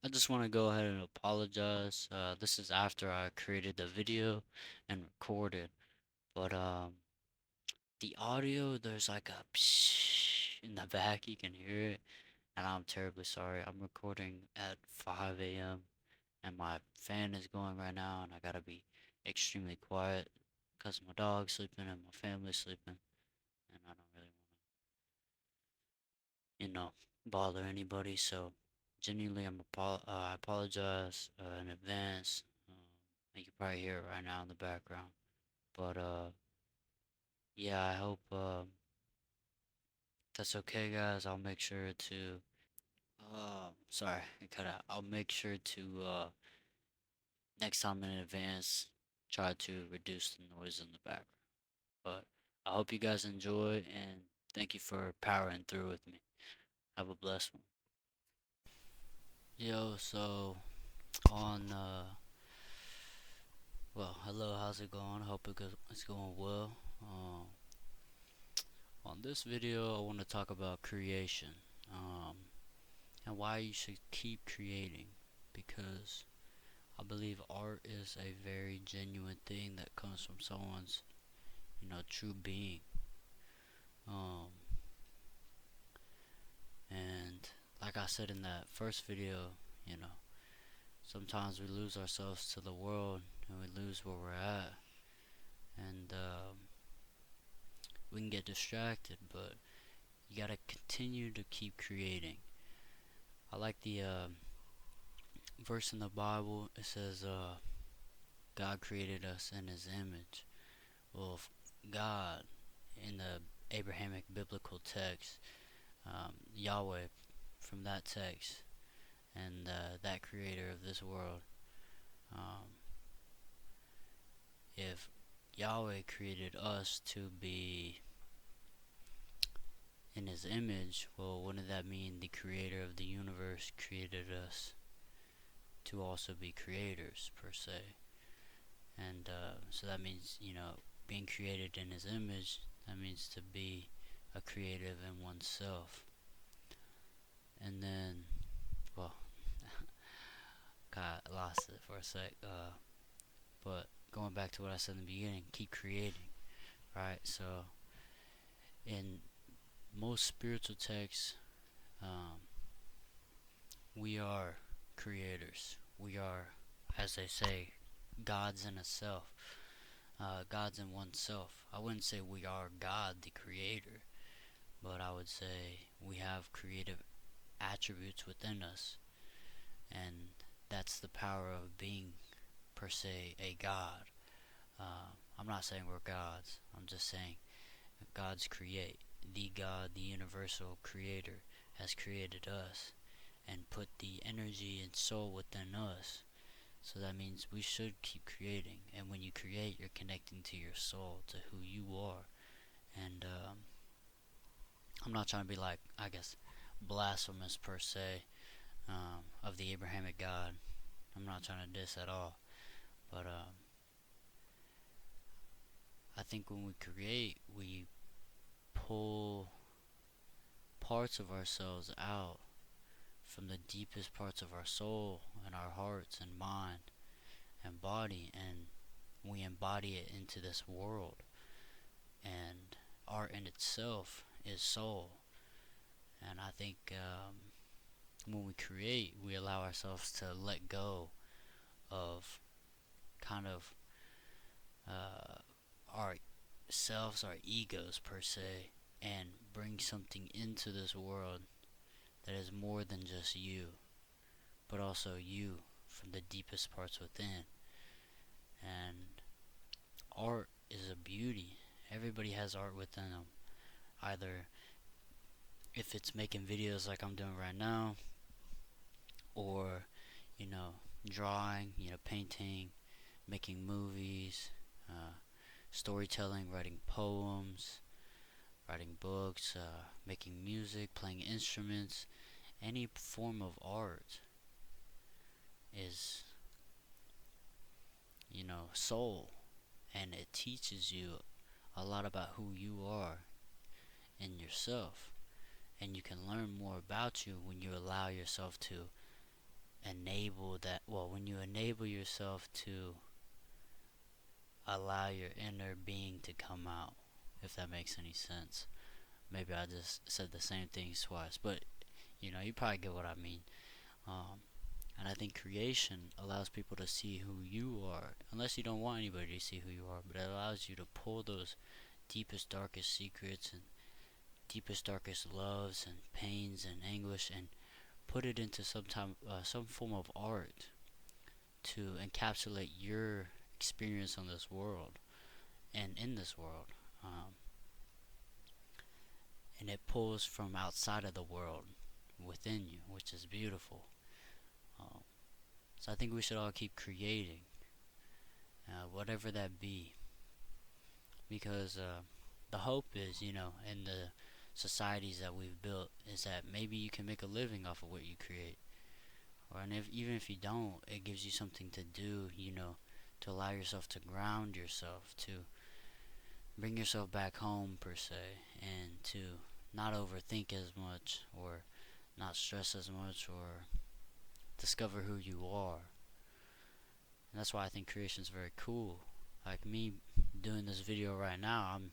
I just want to go ahead and apologize. This is after I created the video and recorded, but the audio there's like a psh in the back. You can hear it, and I'm terribly sorry. I'm recording at 5 a.m. and my fan is going right now, and I gotta be extremely quiet because my dog's sleeping and my family's sleeping, and I don't really want to, bother anybody. So, genuinely, I apologize in advance. Um, you can probably hear it right now in the background. But yeah, I hope that's okay, guys. I'll make sure to. Sorry, it cut out. I'll make sure to next time in advance try to reduce the noise in the background. But I hope you guys enjoy and thank you for powering through with me. Have a blessed one. Yo, so on well, hello, how's it going? Hope it's going well. On this video, I want to talk about creation, um, and why you should keep creating, because I believe art is a very genuine thing that comes from someone's, true being. Um, and like I said in that first video, you know, sometimes we lose ourselves to the world and we lose where we're at, and we can get distracted, but you gotta continue to keep creating. I like the verse in the Bible. It says, God created us in His image. Well, God in the Abrahamic biblical text, Yahweh from that text, and that creator of this world. Um, if Yahweh created us to be in His image, well, wouldn't that mean the creator of the universe created us to also be creators, per se? And so that means, being created in His image, that means to be a creative in oneself. And then, well, got lost it for a sec. But going back to what I said in the beginning, keep creating, right? So in most spiritual texts, um, we are creators. We are, as they say, gods in a self. Gods in oneself. I wouldn't say we are God, the creator, but I would say we have creative attributes within us, and that's the power of being, per se, a god. I'm not saying we're gods. I'm just saying gods create. The God, the universal creator, has created us and put the energy and soul within us. So that means we should keep creating. And when you create, you're connecting to your soul, to who you are. And I'm not trying to be like, I guess, blasphemous per se, of the Abrahamic God. I'm not trying to diss at all. But I think when we create, we pull parts of ourselves out from the deepest parts of our soul and our hearts and mind and body, and we embody it into this world. And art in itself is soul. And I think when we create, we allow ourselves to let go of kind of uh, our selves, our egos per se, and bring something into this world that is more than just you, but also you from the deepest parts within. And art is a beauty. Everybody has art within them. Either if it's making videos like I'm doing right now, or, you know, drawing, painting, making movies, storytelling, writing poems, writing books, making music, playing instruments. Any form of art is, soul, and it teaches you a lot about who you are and yourself. And you can learn more about you when you allow yourself to enable that, well, when you enable yourself to allow your inner being to come out, if that makes any sense. Maybe I just said the same thing twice, but you probably get what I mean. Um, and I think creation allows people to see who you are, unless you don't want anybody to see who you are, but it allows you to pull those deepest, darkest secrets and deepest, darkest loves and pains and anguish and put it into some form of art to encapsulate your experience on this world and in this world. Um, and it pulls from outside of the world within you, which is beautiful. Um, so I think we should all keep creating, whatever that be, because the hope is, in the societies that we've built, is that maybe you can make a living off of what you create, or and even if you don't, it gives you something to do, to allow yourself to ground yourself, to bring yourself back home per se, and to not overthink as much, or not stress as much, or discover who you are. And that's why I think creation is very cool. Like me doing this video right now, I'm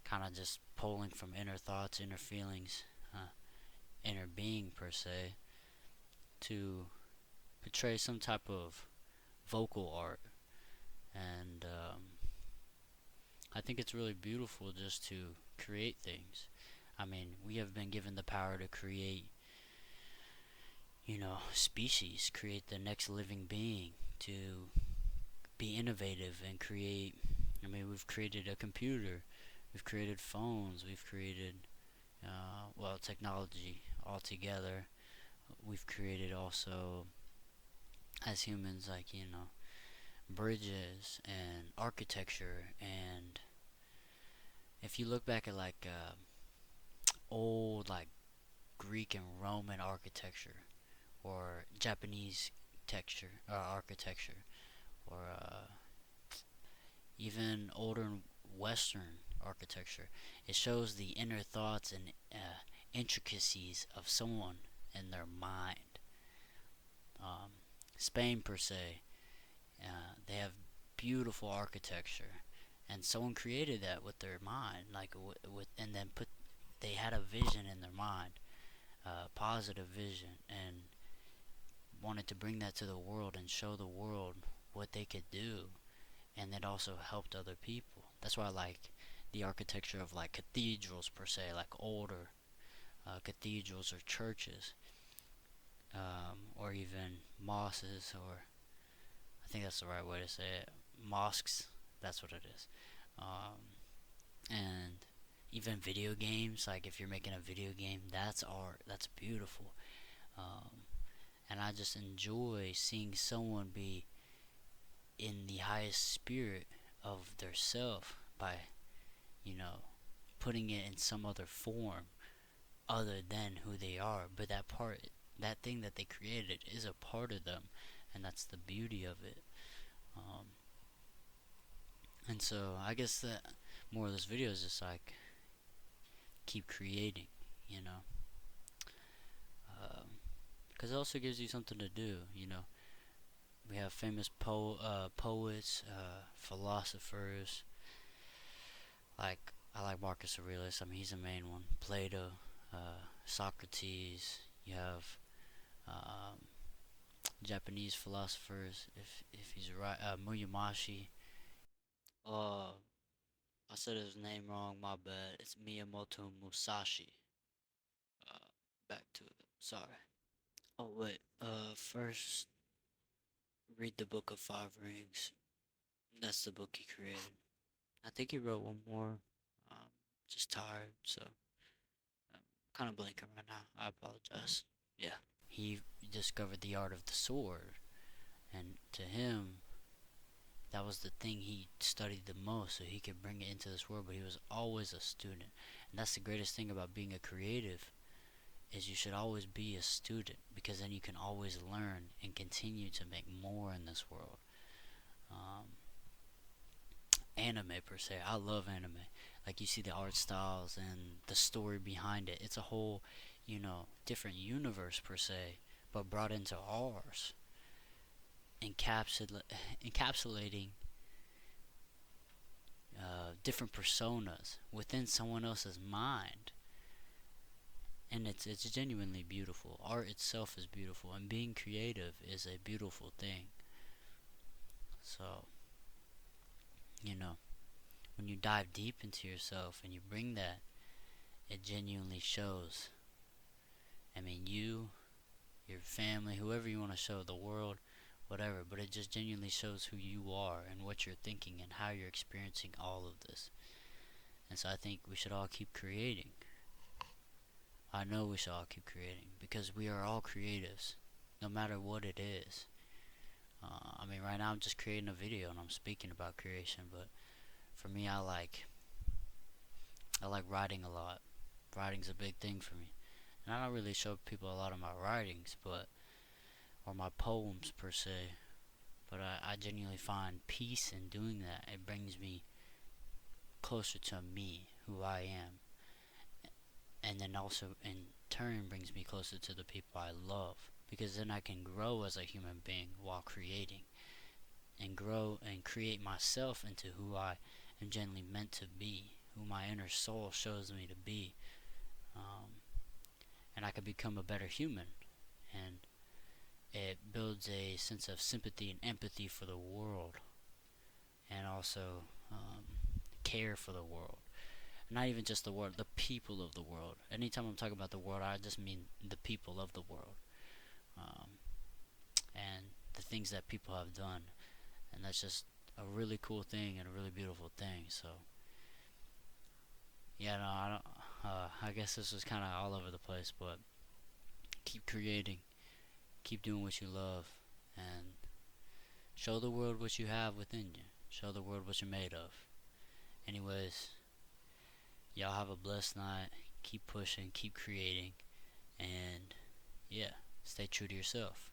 kind of just pulling from inner thoughts, inner feelings, inner being per se, to portray some type of vocal art. And I think it's really beautiful just to create things. I mean, we have been given the power to create, species, create the next living being, to be innovative and create. I mean, we've created a computer, we've created phones, we've created, technology altogether. We've created also, as humans, like, bridges and architecture. And if you look back at, like, old, like, Greek and Roman architecture, or Japanese texture, architecture, or even older Western architecture, it shows the inner thoughts and intricacies of someone in their mind. Um, Spain per se, they have beautiful architecture, and someone created that with their mind, like and then they had a vision in their mind, positive vision, and wanted to bring that to the world and show the world what they could do, and it also helped other people. That's why I like the architecture of, like, cathedrals per se, like older cathedrals or churches, or even mosques, or I think that's the right way to say it, mosques. That's what it is. And even video games, like if you're making a video game, that's art. That's beautiful. Um, and I just enjoy seeing someone be in the highest spirit of their self by, you know, putting it in some other form other than who they are. But that thing that they created is a part of them, and that's the beauty of it. Um, and so I guess that more of this video is just like keep creating, you know, because it also gives you something to do. We have famous poets, philosophers. Like, I like Marcus Aurelius. I mean, he's the main one. Plato, Socrates. You have um, Japanese philosophers. If he's right, Muyomashi. Uh, I said his name wrong. My bad. It's Miyamoto Musashi. Uh, Back to it. Sorry. Oh wait. First read the Book of Five Rings. That's the book he created. I think he wrote one more. Um, just tired, so I'm kind of blanking right now. I apologize. Yeah. He discovered the art of the sword, and to him, that was the thing he studied the most, so he could bring it into this world. But he was always a student, and that's the greatest thing about being a creative. Is you should always be a student, because then you can always learn and continue to make more in this world. Um, Anime per se, I love anime. Like, you see the art styles and the story behind it. It's a whole, different universe per se. but brought into ours, encapsulating different personas within someone else's mind. And it's genuinely beautiful. Art itself is beautiful, and being creative is a beautiful thing. So, you know, when you dive deep into yourself and you bring that, it genuinely shows. I mean, you, your family, whoever you want to show, the world, whatever, but it just genuinely shows who you are and what you're thinking and how you're experiencing all of this. And so I think we should all keep creating. I know we should all keep creating, because we are all creatives, no matter what it is. I mean, right now I'm just creating a video and I'm speaking about creation, but for me, I like writing a lot. Writing's a big thing for me, and I don't really show people a lot of my writings, or my poems per se, but I genuinely find peace in doing that. It brings me closer to me, who I am, and then also in turn brings me closer to the people I love, because then I can grow as a human being while creating, and grow and create myself into who I am genuinely meant to be, who my inner soul shows me to be, and I can become a better human, and it builds a sense of sympathy and empathy for the world, and also care for the world. Not even just the world, the people of the world. Anytime I'm talking about the world, I just mean the people of the world, and the things that people have done, and that's just a really cool thing and a really beautiful thing. So yeah, no, I don't. I guess this was kind of all over the place, but keep creating, keep doing what you love, and show the world what you have within you. Show the world what you're made of. Anyways, y'all have a blessed night. Keep pushing, keep creating, and yeah, stay true to yourself.